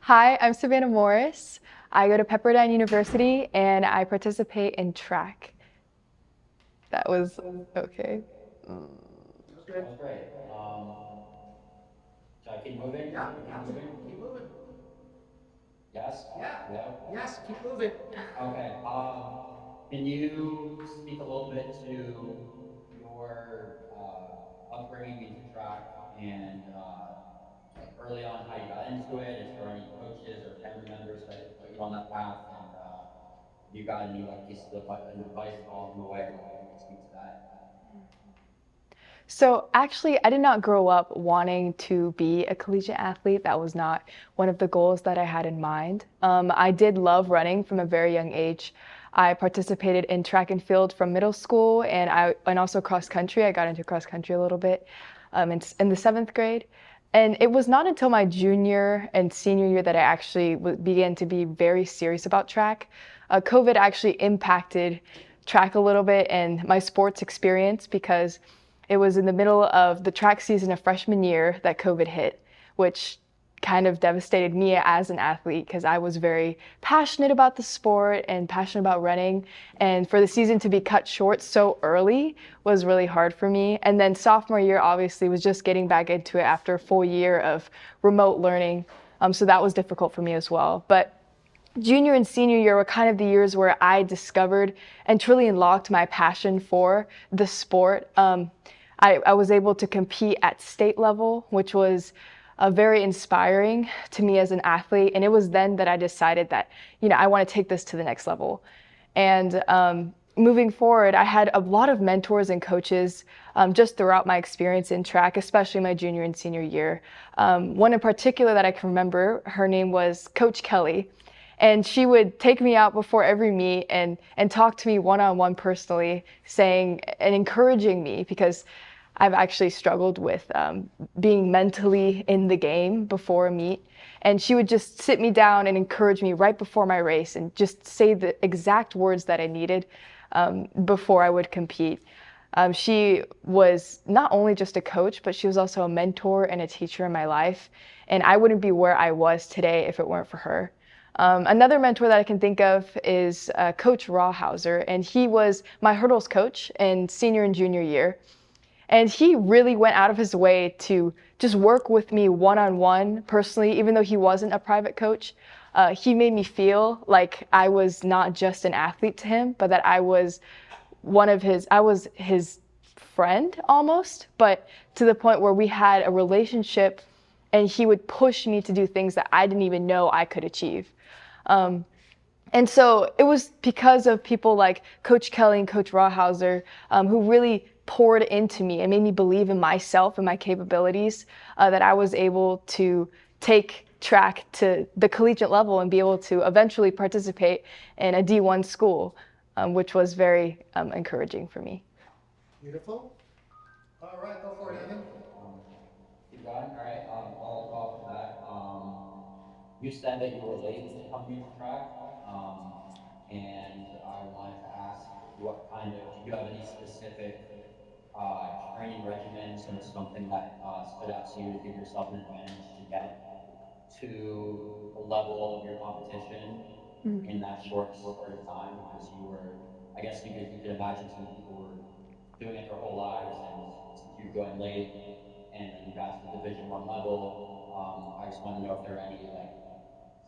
Hi, I'm Savanna Morris. I go to Pepperdine University and I participate in track. That was okay. That was good. That was great. Should I keep moving? Yeah, Should we keep moving? absolutely. Keep moving. Yes? Yeah. Hello? Yes, keep moving. Okay. Can you speak a little bit to your upbringing into track and like early on how you got into it? If there were any coaches or family members that put you on that path, and if you got any like pieces of advice along the way, if you could speak to that. So actually, I did not grow up wanting to be a collegiate athlete. That was not one of the goals that I had in mind. I did love running from a very young age. I participated in track and field from middle school, and also cross country. I got into cross country a little bit in the seventh grade. And it was not until my junior and senior year that I actually began to be very serious about track. COVID actually impacted track a little bit and my sports experience because it was in the middle of the track season of freshman year that COVID hit, which kind of devastated me as an athlete because I was very passionate about the sport and passionate about running. And for the season to be cut short so early was really hard for me. And then sophomore year, obviously, was just getting back into it after a full year of remote learning. So that was difficult for me as well. But junior and senior year were kind of the years where I discovered and truly unlocked my passion for the sport. I was able to compete at state level, which was very inspiring to me as an athlete. And it was then that I decided that, I want to take this to the next level. And moving forward, I had a lot of mentors and coaches just throughout my experience in track, especially my junior and senior year. One in particular that I can remember, her name was Coach Kelly. And she would take me out before every meet and talk to me one-on-one personally, saying and encouraging me because I've actually struggled with being mentally in the game before a meet. And she would just sit me down and encourage me right before my race and just say the exact words that I needed before I would compete. She was not only just a coach, but she was also a mentor and a teacher in my life. And I wouldn't be where I was today if it weren't for her. Another mentor that I can think of is Coach Rawhauser, and he was my hurdles coach in senior and junior year. And he really went out of his way to just work with me one-on-one personally, even though he wasn't a private coach. He made me feel like I was not just an athlete to him, but that I was his friend almost, but to the point where we had a relationship and he would push me to do things that I didn't even know I could achieve. Um, and so it was because of people like Coach Kelly and Coach Rawhauser who really poured into me and made me believe in myself and my capabilities that I was able to take track to the collegiate level and be able to eventually participate in a D1 school, which was very encouraging for me. Beautiful. All right, go for it, Great. Evan. Um, keep going. All right. I'll go off of that. You said that you were late to coming into track. Um, and I wanted to ask what kind of, did you have any specific training regimens or something that stood out to you to give yourself an advantage to get to the level of your competition Mm. in that short spurt of time? Because you were, I guess you could imagine some people were doing it their whole lives, and since you joined late and then you got to the Division 1 level, I just want to know if there are any like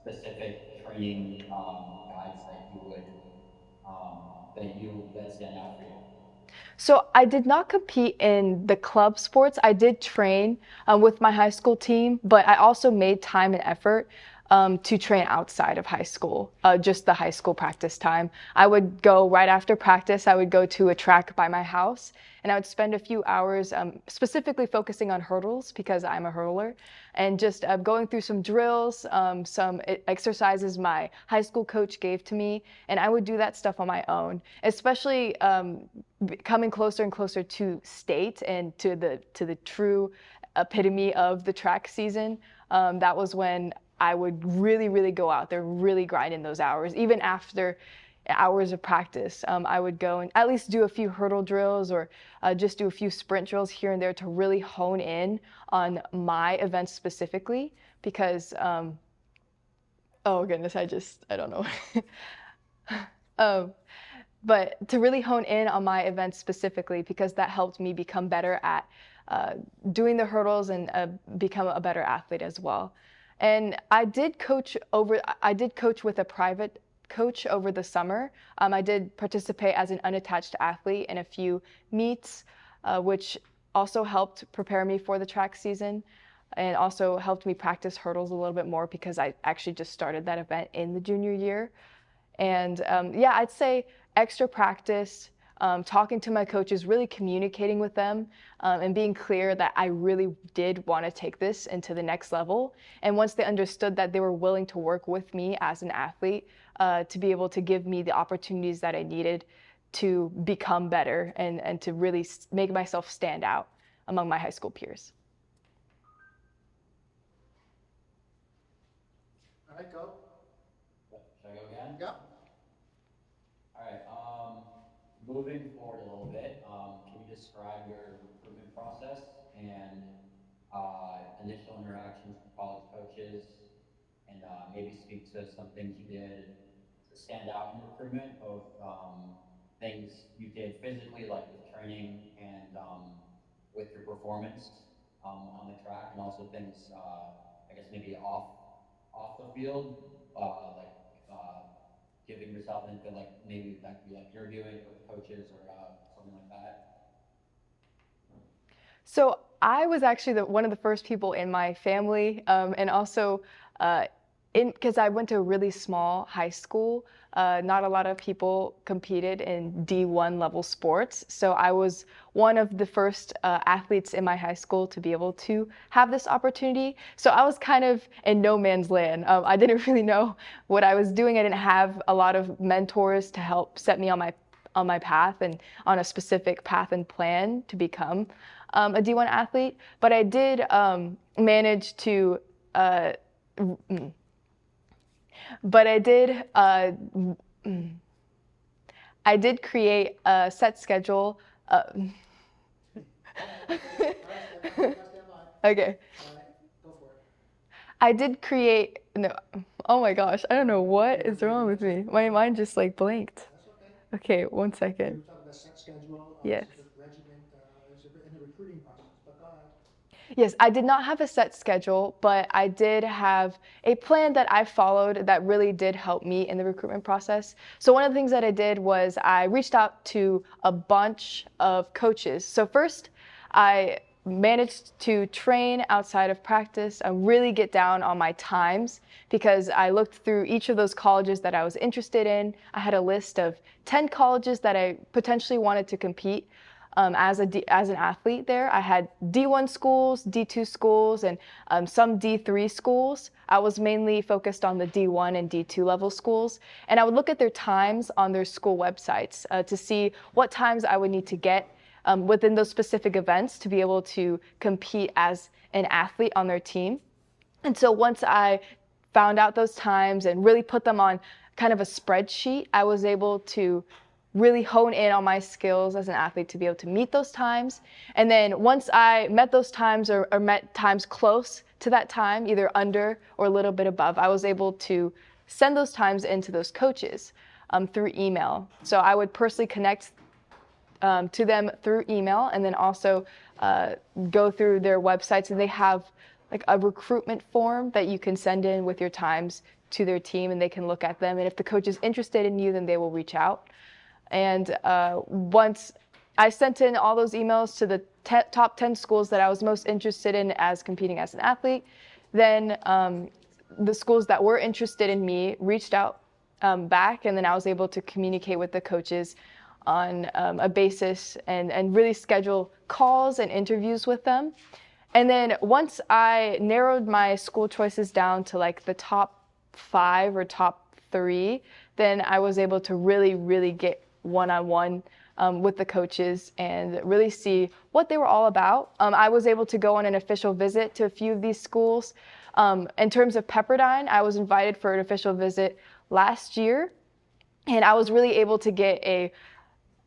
specific training guides that you would that stand out for you. So I did not compete in the club sports. I did train with my high school team, but I also made time and effort to train outside of high school, just the high school practice time. I would go right after practice, I would go to a track by my house and I would spend a few hours specifically focusing on hurdles because I'm a hurdler and just going through some drills, some exercises my high school coach gave to me. And I would do that stuff on my own, especially coming closer and closer to state and to the true epitome of the track season. That was when I would really, really go out there, really grind in those hours. Even after hours of practice, I would go and at least do a few hurdle drills or just do a few sprint drills here and there to really hone in on my events specifically because Oh goodness, I don't know. Um, but to really hone in on my events specifically, because that helped me become better at uh, doing the hurdles and become a better athlete as well. And I did coach with a private coach over the summer. I did participate as an unattached athlete in a few meets, which also helped prepare me for the track season and also helped me practice hurdles a little bit more because I actually just started that event in the junior year. And yeah, I'd say extra practice, talking to my coaches, really communicating with them, and being clear that I really did want to take this into the next level. And once they understood that they were willing to work with me as an athlete, to be able to give me the opportunities that I needed to become better and to really make myself stand out among my high school peers. All right, go. Should I go again? Yep. All right. Moving forward a little bit, can you describe your recruitment process and initial interactions with college coaches, and maybe speak to some things you did to stand out in recruitment, both things you did physically, like with training and with your performance on the track, and also things, I guess maybe off the field, like giving yourself into like maybe that could be like interviewing with coaches or something like that. So I was actually one of the first people in my family, and also uh, because I went to a really small high school. Not a lot of people competed in D1 level sports, so I was one of the first athletes in my high school to be able to have this opportunity. So I was kind of in no man's land. I didn't really know what I was doing. I didn't have a lot of mentors to help set me on my path and on a specific path and plan to become a D1 athlete. But I did manage to, but I did create a set schedule. All right, stand by. Okay. All right, go for it. I did create, no, oh my gosh, I don't know what is wrong with me. My mind just like blanked. That's okay. Okay, one We second. were talking about set schedule, Yes. specific regiment, in the recruiting process, but go ahead. Yes, I did not have a set schedule, but I did have a plan that I followed that really did help me in the recruitment process. So one of the things that I did was I reached out to a bunch of coaches. So first, I managed to train outside of practice and really get down on my times because I looked through each of those colleges that I was interested in. I had a list of 10 colleges that I potentially wanted to compete as an athlete there. I had D1 schools, D2 schools, and some D3 schools. I was mainly focused on the D1 and D2 level schools. And I would look at their times on their school websites to see what times I would need to get within those specific events to be able to compete as an athlete on their team. And so once I found out those times and really put them on kind of a spreadsheet, I was able to really hone in on my skills as an athlete to be able to meet those times. And then once I met those times or met times close to that time, either under or a little bit above, I was able to send those times into those coaches through email. So I would personally connect to them through email and then also go through their websites, and they have like a recruitment form that you can send in with your times to their team, and they can look at them. And if the coach is interested in you, then they will reach out. And once I sent in all those emails to the top 10 schools that I was most interested in as competing as an athlete, then the schools that were interested in me reached out back, and then I was able to communicate with the coaches on a basis and really schedule calls and interviews with them. And then once I narrowed my school choices down to like the top 5 or top 3, then I was able to really get one-on-one with the coaches and really see what they were all about. I was able to go on an official visit to a few of these schools. In terms of Pepperdine, I was invited for an official visit last year, and I was really able to get a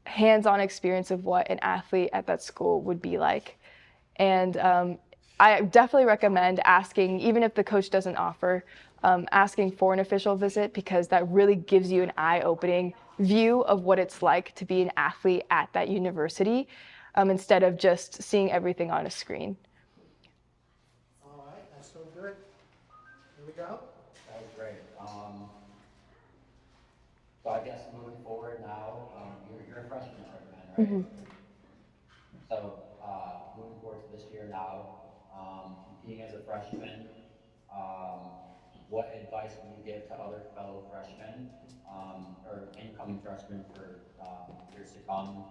hands-on experience of what an athlete at that school would be like. And I definitely recommend asking, even if the coach doesn't offer asking for an official visit, because that really gives you an eye-opening view of what it's like to be an athlete at that university, instead of just seeing everything on a screen. All right, that's so good. Here we go. That was great. So I guess moving forward now, you're a freshman at Pepperdine, right? Mhm. So moving forward to this year now, competing as a freshman, um, what advice would you give to other fellow freshmen or incoming freshmen for years to come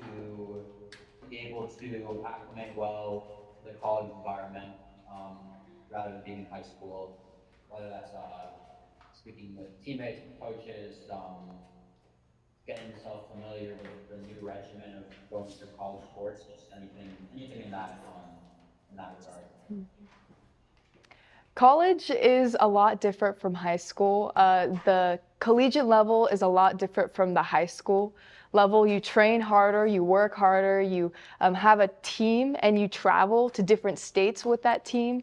to be able to acclimate well to the college environment rather than being in high school, whether that's speaking with teammates, with coaches, getting yourself familiar with the new regimen of going through college sports, just anything in that regard. College is a lot different from high school. The collegiate level is a lot different from the high school level. You train harder, you work harder, you have a team, and you travel to different states with that team.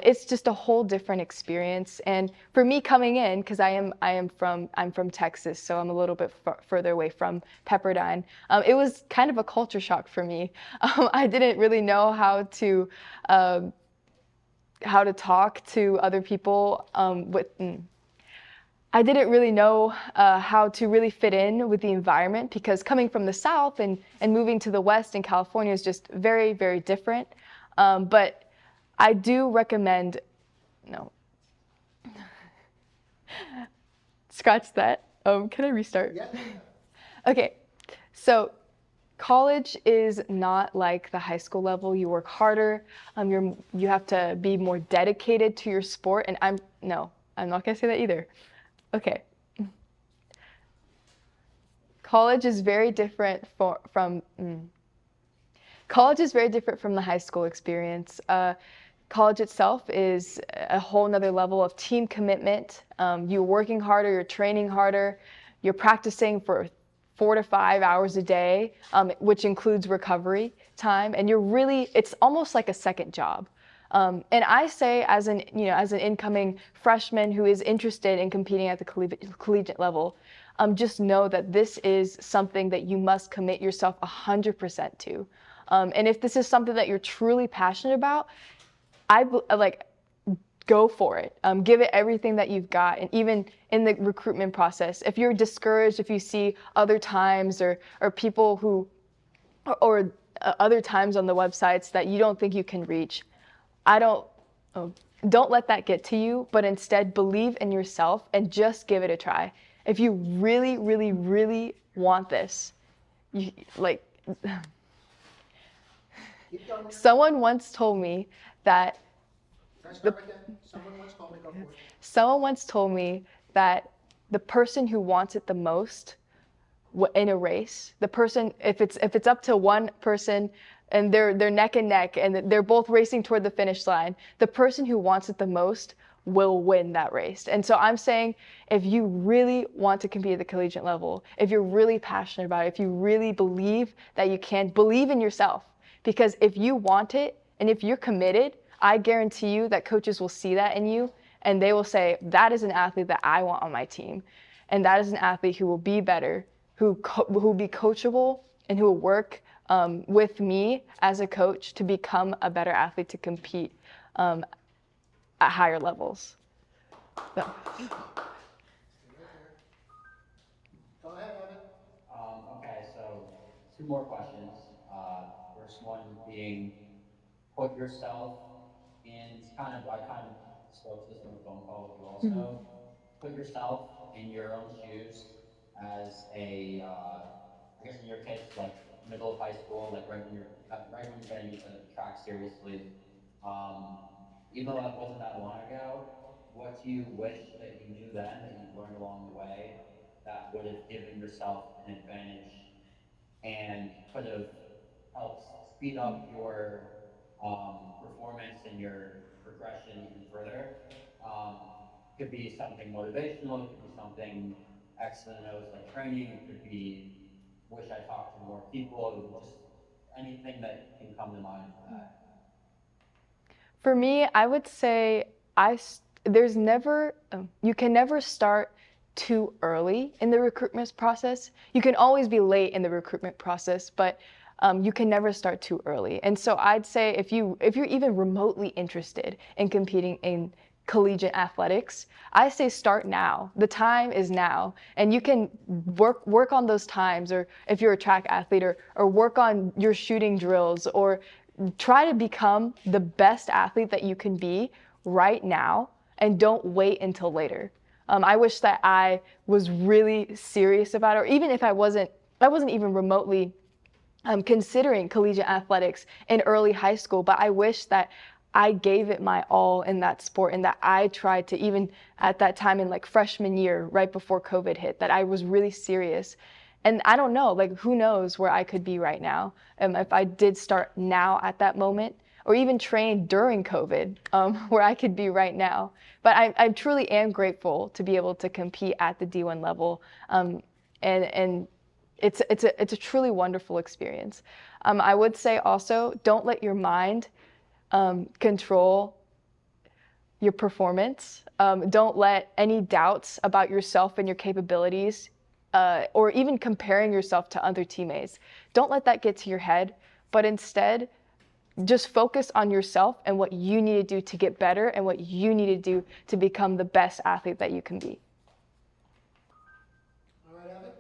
It's just a whole different experience. And for me coming in, because I'm from Texas, so I'm a little bit further away from Pepperdine. It was kind of a culture shock for me. I didn't really know um, how to talk to other people I didn't really know how to really fit in with the environment, because coming from the South and moving to the West in California is just very, very different. But I do recommend, no, scratch that. Can I restart? Yeah. Okay, so college is not like the high school level. You work harder. You have to be more dedicated to your sport. And I'm not gonna say that either. Okay. College is very different college is very different from the high school experience. College itself is a whole nother level of team commitment. You're working harder, you're training harder, you're practicing for 4 to 5 hours a day, which includes recovery time, and it's almost like a second job. And I say, as an incoming freshman who is interested in competing at the collegiate level, just know that this is something that you must commit yourself 100% to. And if this is something that you're truly passionate about, like, go for it. Give it everything that you've got. And even in the recruitment process, if you're discouraged, if you see other times or people or other times on the websites that you don't think you can reach, I don't oh, don't let that get to you, but instead believe in yourself and just give it a try. If you really, really, really want this, you like Keep going. someone once told me that Can I start right there? Someone once told me, go for it. someone once told me that the person who wants it the most in a race, the person, if it's up to one person and they're neck and neck and they're both racing toward the finish line, the person who wants it the most will win that race. And so I'm saying, if you really want to compete at the collegiate level, if you're really passionate about it, if you really believe that you can, believe in yourself. Because if you want it and if you're committed, I guarantee you that coaches will see that in you and they will say, that is an athlete that I want on my team. And that is an athlete who will be better, who will be coachable, and who will work with me as a coach to become a better athlete to compete at higher levels. So. Stay right there. Go ahead, Evan. Okay, so two more questions. First one being put yourself in I kind of spoke to this on the phone call with you Mhm. also. Put yourself in your own shoes as I guess in your case, like middle of high school, like right when you're getting into track seriously. Um, Even though that wasn't that long ago, what do you wish that you knew then that you've learned along the way that would have given yourself an advantage and could have helped speed up your performance and your progression even further? Could be something motivational, it could be something X and O's like training, it could be wish I talked to more people, just anything that can come to mind for that. For me, I would say there's never, you can never start too early in the recruitment process. You can always be late in the recruitment process, but you can never start too early. And so I'd say if you're even remotely interested in competing in collegiate athletics, I say start now. The time is now, and you can work on those times, or if you're a track athlete, or work on your shooting drills, or try to become the best athlete that you can be right now, and don't wait until later. I wish that I was really serious about it, or even if I wasn't even remotely considering collegiate athletics in early high school, but I wish that I gave it my all in that sport, and that I tried to, even at that time in like freshman year, right before COVID hit, that I was really serious. And I don't know, like who knows where I could be right now if I did start now at that moment, or even train during COVID, where I could be right now. But I truly am grateful to be able to compete at the D1 level, and it's a truly wonderful experience. I would say also, don't let your mind control your performance. Don't let any doubts about yourself and your capabilities, or even comparing yourself to other teammates, don't let that get to your head, but instead just focus on yourself and what you need to do to get better, and what you need to do to become the best athlete that you can be. All right, Evan?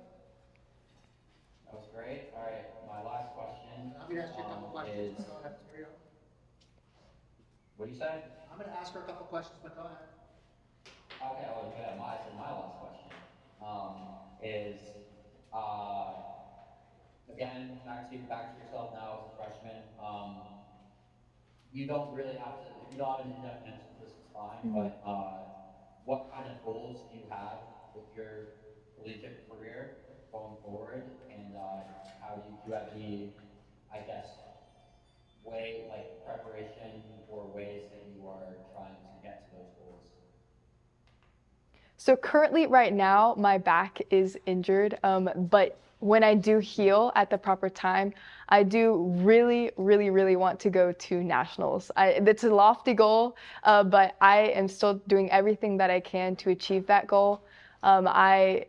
That was great. All right, my last question I'm gonna ask you a couple questions, is, but go ahead. Carry on. what do you say? I'm gonna ask her a couple questions, but go ahead. Okay, oh yeah, my last question is again back to yourself now as a freshman. You don't really have to, if you don't have an indefinite answer for this, it's fine. Mm-hmm. But what kind of goals do you have with your collegiate career going forward? And how do you have any, I guess, way like preparation or ways that you are trying to get to those goals? So currently, right now, my back is injured, but when I do heal at the proper time, I do really, really, really want to go to nationals. It's a lofty goal, but I am still doing everything that I can to achieve that goal. When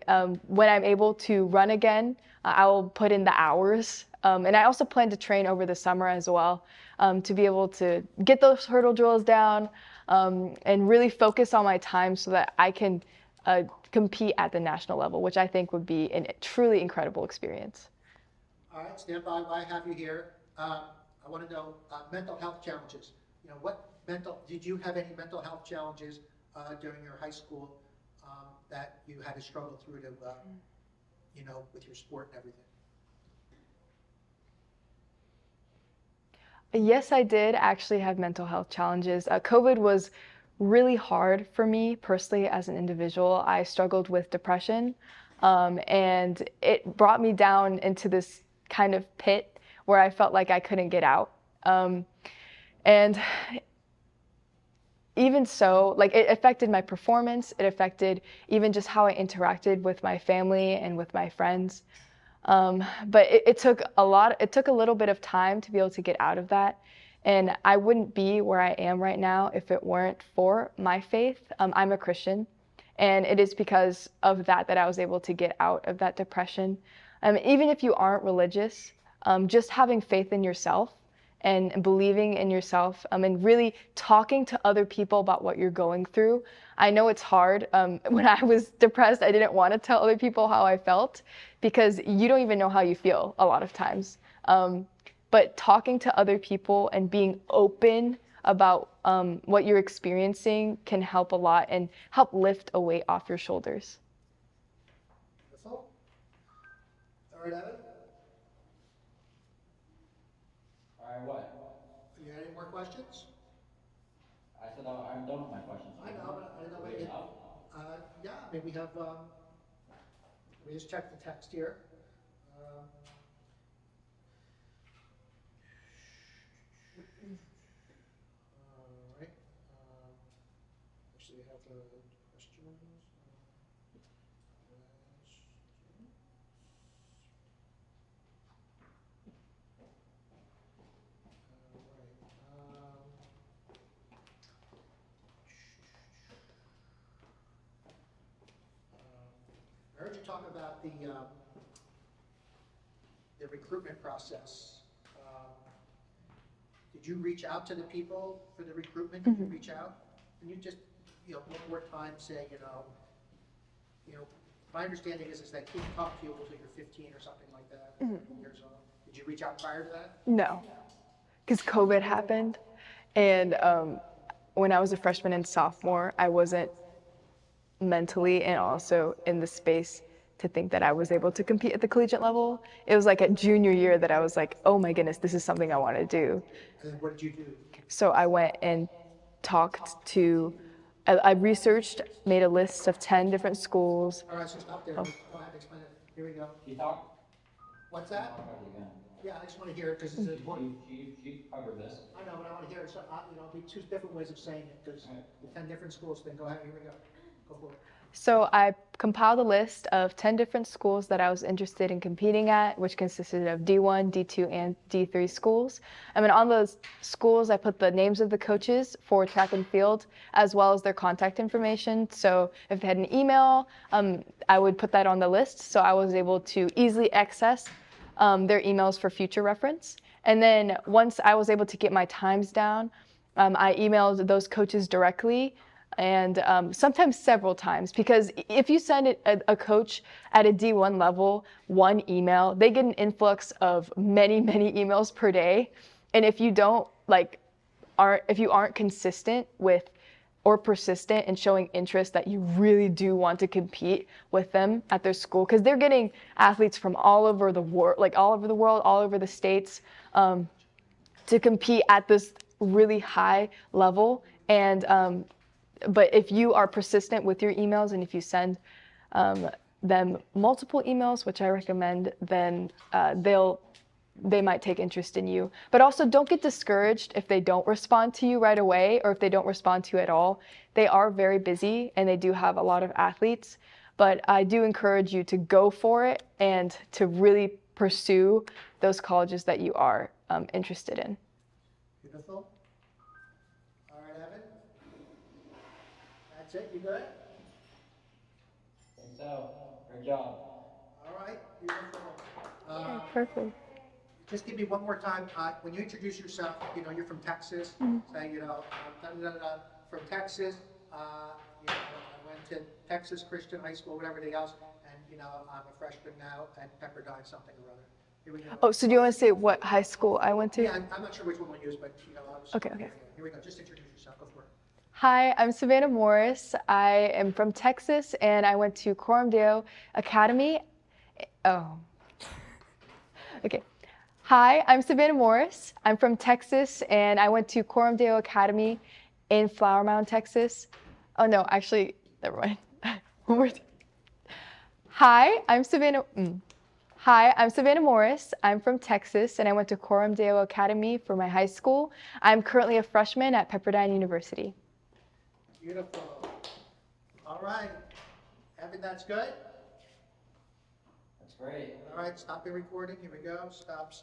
I'm able to run again, I will put in the hours, and I also plan to train over the summer as well, to be able to get those hurdle drills down, and really focus on my time so that I can compete at the national level, which I think would be a truly incredible experience. All right, stand by while I have you here. I want to know mental health challenges. Did you have any mental health challenges during your high school that you had to struggle through to, with your sport and everything? Yes, I did actually have mental health challenges. COVID was really hard for me personally as an individual. I struggled with depression, and it brought me down into this kind of pit where I felt like I couldn't get out. And even so, like it affected my performance. It affected even just how I interacted with my family and with my friends. But it took it took a little bit of time to be able to get out of that. And I wouldn't be where I am right now if it weren't for my faith. I'm a Christian, and it is because of that that I was able to get out of that depression. Even if you aren't religious, just having faith in yourself and believing in yourself, and really talking to other people about what you're going through. I know it's hard. When I was depressed, I didn't want to tell other people how I felt, because you don't even know how you feel a lot of times. But talking to other people and being open about what you're experiencing can help a lot and help lift a weight off your shoulders. Wonderful. All right, Evan? All right, what? You got any more questions? I said I'm done with my questions. I know, but I don't know Do we what have enough? yeah, I mean, we have, let me just check the text here. Um, all right. Actually, we have the questions. All right. talk about the recruitment process. Did you reach out to the people for the recruitment? Did you reach out? Can you just, one more time say, my understanding is that kids talk to you until you're 15 or something like that, years old. Did you reach out prior to that? No, because COVID happened. And when I was a freshman and sophomore, I wasn't mentally and also in the space to think that I was able to compete at the collegiate level. It was like at junior year that I was like, oh my goodness, this is something I want to do. And then what did you do? So I went and talked to, I researched, made a list of 10 different schools. All right, so stop there. Go ahead, explain it. Here we go. She talked. What's that? Yeah, I just want to hear it because it's important. She covered this. I know, but I want to hear it. So, it'll be two different ways of saying it because the 10 different schools thing. Go ahead, here we go. Go for it. So I compiled a list of 10 different schools that I was interested in competing at, which consisted of D1, D2, and D3 schools. And then on those schools, I put the names of the coaches for track and field, as well as their contact information. So if they had an email, I would put that on the list. So I was able to easily access their emails for future reference. And then once I was able to get my times down, I emailed those coaches directly, and sometimes several times, because if you send a coach at a D1 level one email, they get an influx of many, many emails per day. And if you don't if you aren't consistent with or persistent in showing interest that you really do want to compete with them at their school, because they're getting athletes from all over the world, all over the states, to compete at this really high level. And but if you are persistent with your emails and if you send them multiple emails, which I recommend, then they might take interest in you. But also don't get discouraged if they don't respond to you right away or if they don't respond to you at all. They are very busy and they do have a lot of athletes, but I do encourage you to go for it and to really pursue those colleges that you are interested in. Beautiful. All right, Evan. That's it. You good? I think so. Great job. All right. Beautiful. Okay, perfect. Just give me one more time. When you introduce yourself, you're from Texas. Say, from Texas. I went to Texas Christian High School, whatever everything else, and I'm a freshman now at Pepperdine, something or other. Here we go. Oh, so do you want to say what high school I went to? Yeah, I'm not sure which one we'll use, but Okay. Here we go. Just introduce yourself. Go for it. Hi, I'm Savanna Morris. I am from Texas and I went to Coram Deo Academy. Oh, okay. Hi, I'm Savanna Morris. I'm from Texas and I went to Coram Deo Academy in Flower Mound, Texas. Oh no, actually, never mind. One more time. Hi, I'm Savanna Morris. I'm from Texas and I went to Coram Deo Academy for my high school. I'm currently a freshman at Pepperdine University. Beautiful. All right. Evan, that's good? That's great. All right, stop the recording. Here we go. Stop.